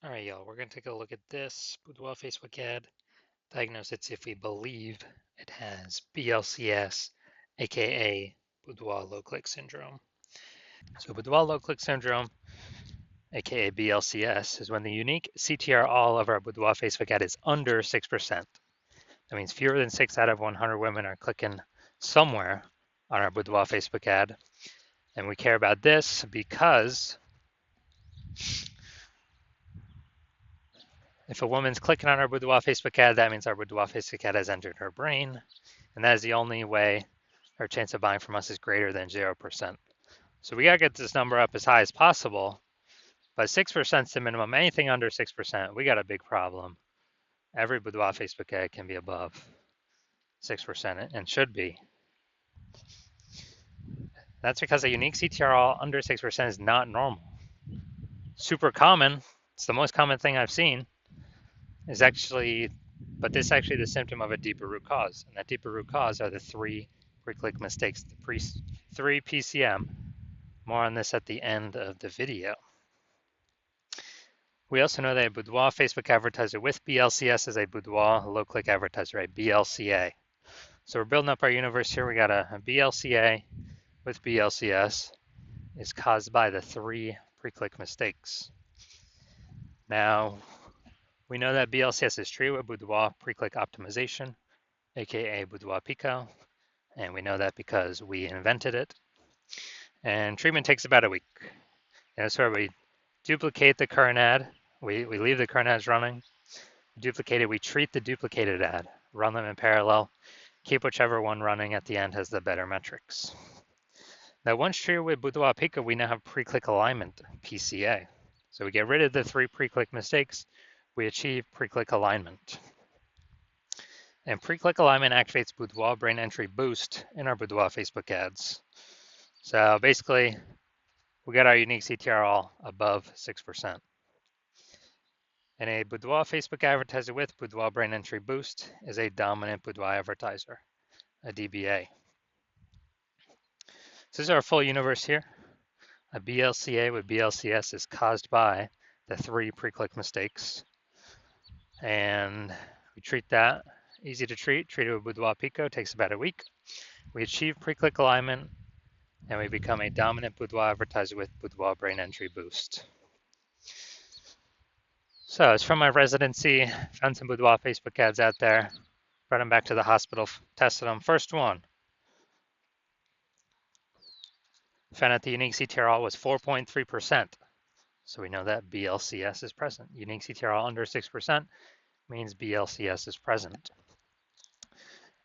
All right, y'all, we're going to take a look at this Boudoir Facebook ad. Diagnose it if we believe it has BLCS, aka Boudoir low click syndrome. So, Boudoir low click syndrome, aka BLCS, is when the unique CTR all of our Boudoir Facebook ad is under 6%. That means fewer than 6 out of 100 women are clicking somewhere on our Boudoir Facebook ad. And we care about this because if a woman's clicking on our Boudoir Facebook ad, that means our Boudoir Facebook ad has entered her brain. And that is the only way our chance of buying from us is greater than 0%. So we got to get this number up as high as possible, but 6% is the minimum. Anything under 6%, we got a big problem. Every Boudoir Facebook ad can be above 6% and should be. That's because a unique CTR under 6% is not normal. Super common, it's the most common thing I've seen, is actually, but this is actually the symptom of a deeper root cause. And that deeper root cause are the three pre-click mistakes, the three PCM. More on this at the end of the video. We also know that a Boudoir Facebook advertiser with BLCS is a Boudoir low-click advertiser, a BLCA. So we're building up our universe here. We got a BLCA with BLCS is caused by the three pre-click mistakes. Now, we know that BLCS is treated with Boudoir pre-click optimization, aka Boudoir Pico, and we know that because we invented it. And treatment takes about a week. And that's where we duplicate the current ad. We leave the current ads running. Duplicate it, we treat the duplicated ad, run them in parallel, keep whichever one running at the end has the better metrics. Now, once treated with Boudoir Pico, we now have pre-click alignment, PCA. So we get rid of the three pre-click mistakes, we achieve pre-click alignment. And pre-click alignment activates Boudoir brain entry boost in our Boudoir Facebook ads. So basically, we got our unique CTR all above 6%. And a Boudoir Facebook advertiser with Boudoir brain entry boost is a dominant Boudoir advertiser, a DBA. So this is our full universe here. A BLCA with BLCS is caused by the three pre-click mistakes. And we treat that, easy to treat it with Boudoir Pico, takes about a week. We achieve pre-click alignment, and we become a dominant Boudoir advertiser with Boudoir brain entry boost. So it's from my residency, found some Boudoir Facebook ads out there, brought them back to the hospital, tested them. First one, found out the unique CTR was 4.3%. So we know that BLCS is present. Unique CTR under 6% means BLCS is present.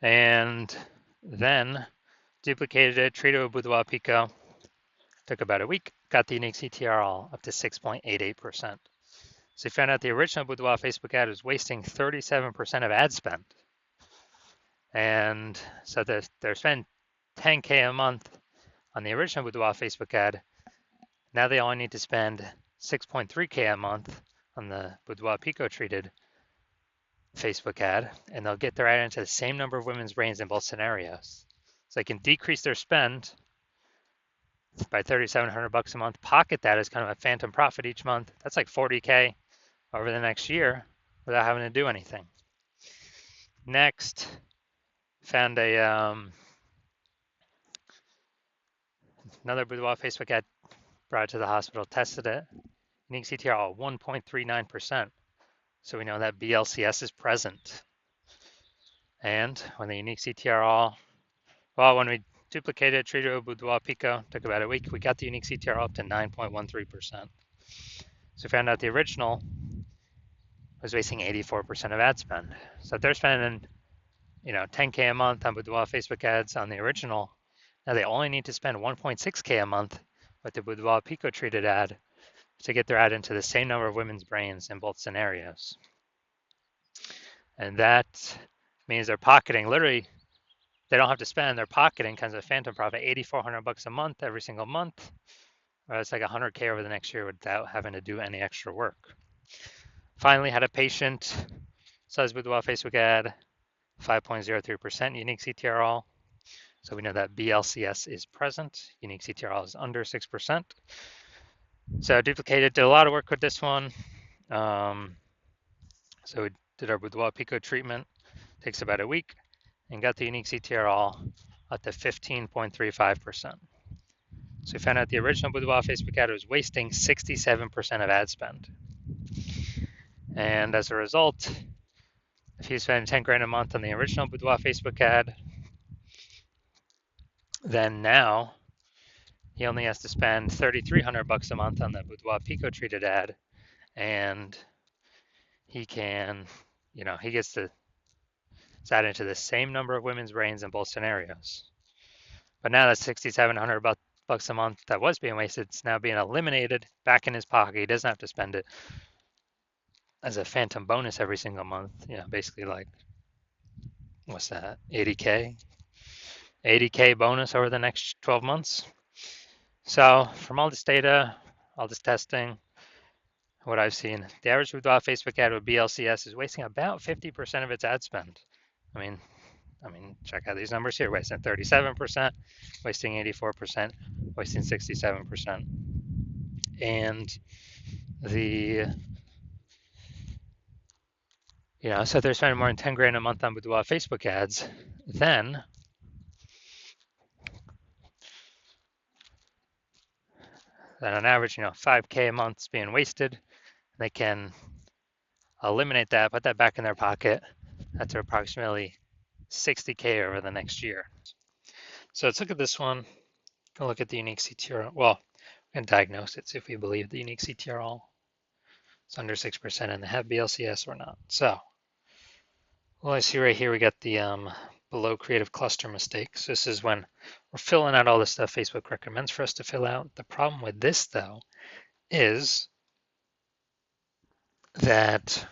And then duplicated it, treated with Boudoir Pico, took about a week, got the unique CTR up to 6.88%. So we found out the original Boudoir Facebook ad was wasting 37% of ad spend. And so they're spending 10K a month on the original Boudoir Facebook ad. Now they only need to spend 6.3K a month on the Boudoir Pico treated Facebook ad, and they'll get their ad into the same number of women's brains in both scenarios. So they can decrease their spend by $3,700 a month, pocket that as kind of a phantom profit each month. That's like 40K over the next year without having to do anything. Next, found another Boudoir Facebook ad, brought it to the hospital, tested it. Unique CTR 1.39%. So we know that BLCS is present. And when the unique CTR when we duplicated, treated with Boudoir Pico, took about a week, we got the unique CTR up to 9.13%. So we found out the original was wasting 84% of ad spend. So if they're spending, 10K a month on Boudoir Facebook ads on the original, now they only need to spend 1.6K a month with the Boudoir Pico treated ad to get their ad into the same number of women's brains in both scenarios. And that means they're pocketing, literally, they don't have to spend, they're pocketing kind of a phantom profit, $8,400 a month every single month, or it's like 100K over the next year without having to do any extra work. Finally, had a patient, says Boudoir Facebook ad, 5.03% unique CTR all. So we know that BLCS is present, unique CTR all is under 6%. So duplicated, did a lot of work with this one. So we did our Boudoir Pico treatment, takes about a week, and got the unique CTR all up to 15.35%. So we found out the original Boudoir Facebook ad was wasting 67% of ad spend. And as a result, if you spend 10 grand a month on the original Boudoir Facebook ad, then now he only has to spend 3,300 bucks a month on the Boudoir Pico treated ad, and he can, he gets to add into the same number of women's brains in both scenarios. But now that 6,700 bucks a month that was being wasted, it's now being eliminated back in his pocket. He doesn't have to spend it as a phantom bonus every single month. Basically like, what's that, 80K? 80K bonus over the next 12 months. So from all this data, all this testing, what I've seen, the average Boudoir Facebook ad with BLCS is wasting about 50% of its ad spend. I mean, check out these numbers here: wasting 37%, wasting 84%, wasting 67%, and so they're spending more than 10 grand a month on Boudoir Facebook ads. Then on average, 5K a month is being wasted. They can eliminate that, put that back in their pocket. That's approximately 60K over the next year. So let's look at this one. Go look at the unique CTR. Well, we can diagnose it, see if we believe the unique CTR is under 6% and they have BLCS or not. So, well, I see right here we got the below creative cluster mistakes. This is when we're filling out all the stuff Facebook recommends for us to fill out. The problem with this, though, is that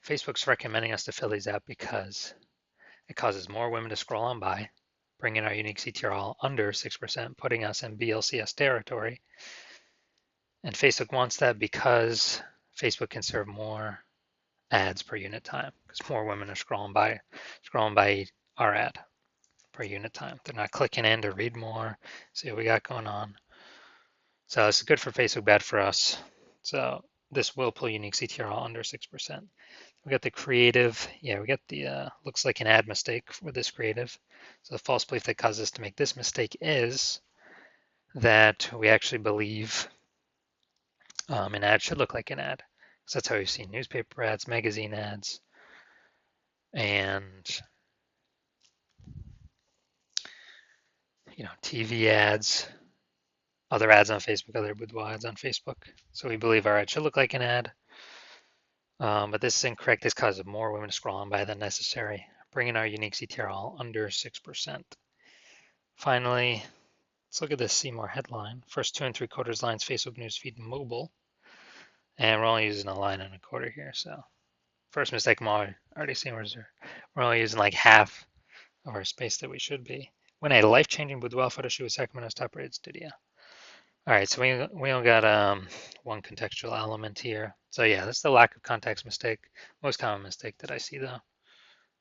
Facebook's recommending us to fill these out because it causes more women to scroll on by, bringing our unique CTR under 6%, putting us in BLCS territory. And Facebook wants that because Facebook can serve more ads per unit time because more women are scrolling by our ad per unit time. They're not clicking in to read more, see what we got going on. So it's good for Facebook, bad for us. So this will pull unique CTR under 6%. We got the creative. Yeah, we got the looks like an ad mistake with this creative. So the false belief that causes us to make this mistake is that we actually believe an ad should look like an ad. So that's how we've seen newspaper ads, magazine ads, and TV ads, other ads on Facebook, other boudoir ads on Facebook. So we believe our ad should look like an ad. But this is incorrect. This causes more women to scroll on by than necessary, bringing our unique CTR all under 6%. Finally, let's look at this See More headline. First 2 3/4 lines, Facebook newsfeed mobile. And we're only using a line and a quarter here. So first mistake I'm already seeing we're only using like half of our space that we should be. When a life-changing boudoir photo shoot with Sacramento's top-rated studio. All right, so we only got one contextual element here. So yeah, that's the lack of context mistake. Most common mistake that I see though.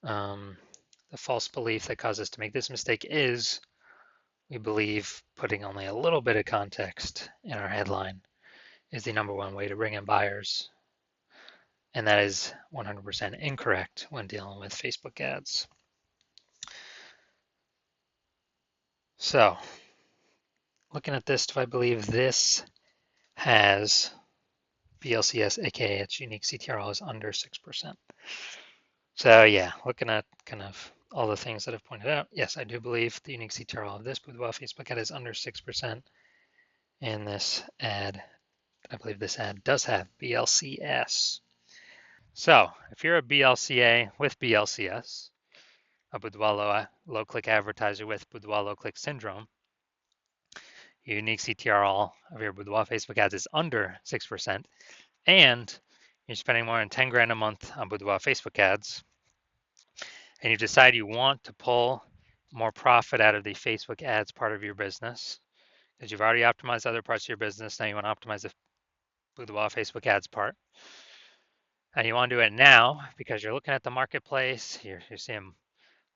The false belief that causes us to make this mistake is we believe putting only a little bit of context in our headline is the number one way to bring in buyers. And that is 100% incorrect when dealing with Facebook ads. So looking at this, do I believe this has BLCS, aka its unique CTRL is under 6%? So yeah, looking at kind of all the things that I've pointed out, yes, I do believe the unique CTRL of this Boudoir Facebook ad is under 6%. And this ad, I believe this ad does have BLCS. So if you're a BLCA with BLCS, a Boudoir low-click advertiser with Boudoir low-click syndrome, your unique CTRL of your Boudoir Facebook ads is under 6%, and you're spending more than 10 grand a month on Boudoir Facebook ads, and you decide you want to pull more profit out of the Facebook ads part of your business, because you've already optimized other parts of your business, now you want to optimize the Boudoir Facebook ads part. And you want to do it now because you're looking at the marketplace, you're seeing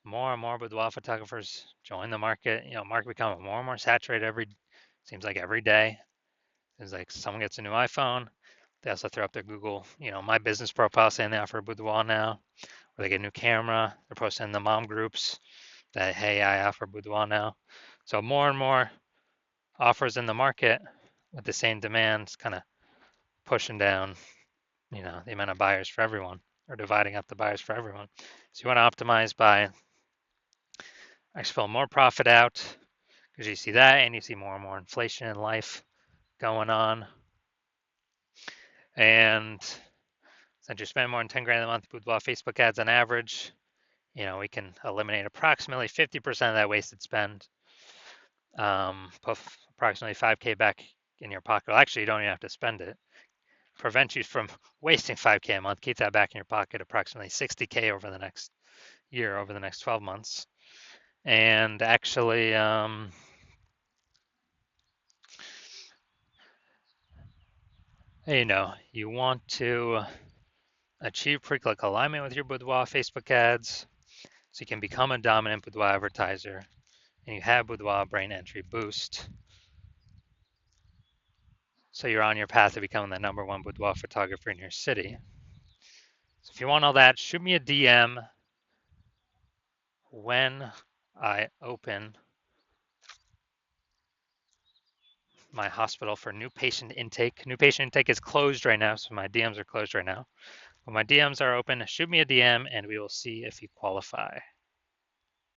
more and more boudoir photographers join the market. Market becoming more and more saturated seems like every day. Seems like someone gets a new iPhone, They also throw up their Google, my business profile saying they offer a boudoir now, or they get a new camera. They're posting in the mom groups that, hey, I offer boudoir now. So more and more offers in the market with the same demands, kind of pushing down, the amount of buyers for everyone, or dividing up the buyers for everyone. So you want to optimize by actually pull more profit out, because you see that, and you see more and more inflation in life going on. And since you spend more than 10 grand a month with Facebook ads on average, we can eliminate approximately 50% of that wasted spend. Put approximately 5K back in your pocket. Well, actually, you don't even have to spend it. Prevent you from wasting 5K a month. Keep that back in your pocket, approximately 60K over the next year, over the next 12 months. And actually, you want to achieve pre-click alignment with your Boudoir Facebook ads so you can become a dominant Boudoir advertiser, and you have Boudoir brain entry boost. So you're on your path to becoming the #1 boudoir photographer in your city. So if you want all that, shoot me a DM when I open my hospital for new patient intake. New patient intake is closed right now, so my DMs are closed right now. When my DMs are open, shoot me a DM and we will see if you qualify.